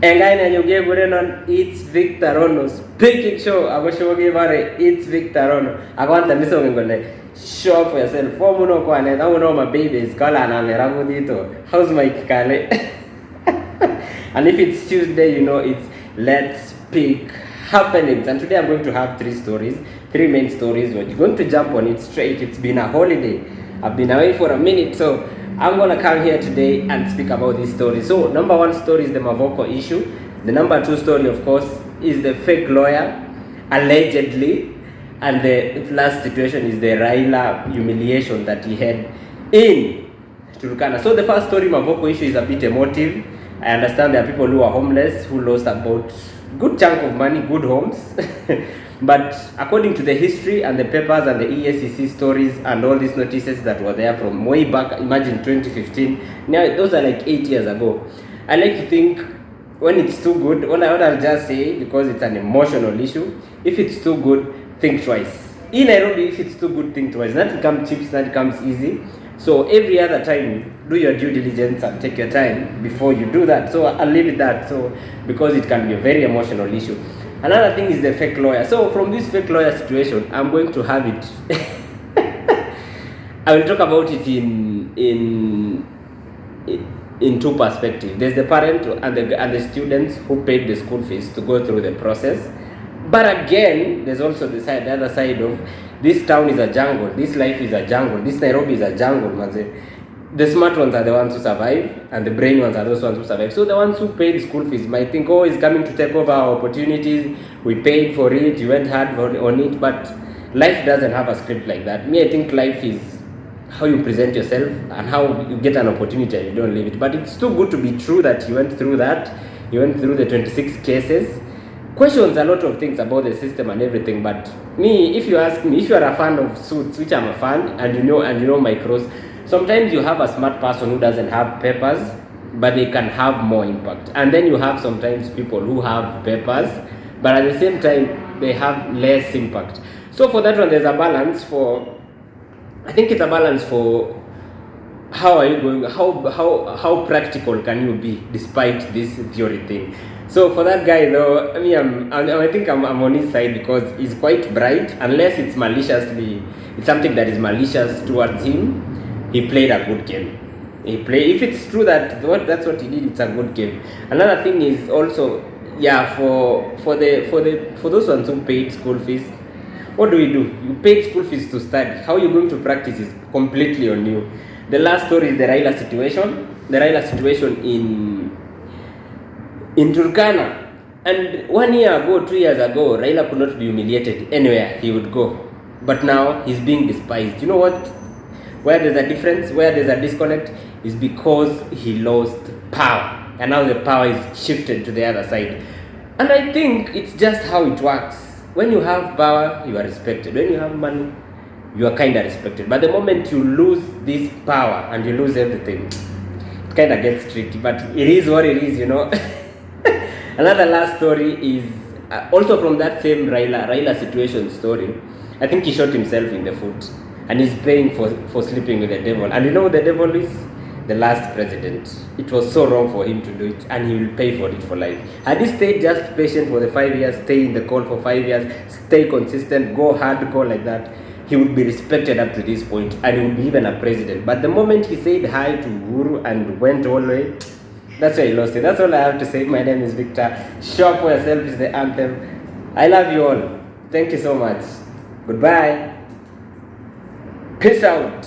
Engaina Yuge Gurenon, it's Victor Rono. Speaking show, I was showing it's Victor Rono. I want to miss on show for yourself. For Muno Kwane, I don't know my baby is Kalan and Ramudito. How's my Kale? And if it's Tuesday, you know it's Let's Pick Happenings. And today I'm going to have three main stories. We're going to jump on it straight. It's been a holiday. I've been away for a minute, so I'm gonna come here today and speak about this story. So, number one story is the Mavoko issue. The number two story, of course, is the fake lawyer, allegedly. And the last situation is the Raila humiliation that he had in Turkana. So, the first story, Mavoko issue, is a bit emotive. I understand there are people who are homeless, who lost about good chunk of money, good homes. But according to the history and the papers and the ESCC stories and all these notices that were there from way back, imagine 2015, now those are like 8 years ago. I like to think when it's too good, what I'll just say, because it's an emotional issue, if it's too good, think twice. In Nairobi, if it's too good, think twice. That comes cheap, that comes easy. So every other time, do your due diligence and take your time before you do that. So I'll leave it that, so because it can be a very emotional issue. Another thing is the fake lawyer. So from this fake lawyer situation, I'm going to have it. I will talk about it in two perspectives. There's the parent and the students who paid the school fees to go through the process. But again, there's also the other side of this town is a jungle. This life is a jungle. This Nairobi is a jungle, man. The smart ones are the ones who survive, and the brain ones are those ones who survive. So the ones who paid school fees might think, oh, he's coming to take over our opportunities. We paid for it, you went hard on it, but life doesn't have a script like that. Me, I think life is how you present yourself and how you get an opportunity and you don't leave it. But it's too good to be true that you went through that. You went through the 26 cases. Questions a lot of things about the system and everything, but me, if you ask me, if you are a fan of Suits, which I'm a fan, and you know micros, sometimes you have a smart person who doesn't have papers, but they can have more impact. And then you have sometimes people who have papers, but at the same time, they have less impact. So for that one, there's a balance I think it's a balance for how are you going, how practical can you be despite this theory thing. So for that guy though, I think I'm on his side because he's quite bright, unless it's something that is malicious towards him. He played a good game. If it's true that that's what he did, it's a good game. Another thing is also, for those ones who paid school fees, what do? You paid school fees to study. How you're going to practice is completely on you. The last story is the Raila situation. The Raila situation in Turkana. And 1 year ago, 2 years ago, Raila could not be humiliated anywhere he would go. But now he's being despised. You know what? Where there's a difference, where there's a disconnect, is because he lost power. And now the power is shifted to the other side. And I think it's just how it works. When you have power, you are respected. When you have money, you are kind of respected. But the moment you lose this power and you lose everything, it kind of gets tricky. But it is what it is, you know. Another last story is also from that same Raila situation story. I think he shot himself in the foot. And he's paying for sleeping with the devil. And you know who the devil is? The last president. It was so wrong for him to do it, and he will pay for it for life. Had he stayed just patient for the 5 years, stay in the call for 5 years, stay consistent, go hardcore like that, he would be respected up to this point, and he would be even a president. But the moment he said hi to Uhuru and went all the way, that's why he lost it. That's all I have to say. My name is Victor. Show for yourself is the anthem. I love you all. Thank you so much. Goodbye. Peace out.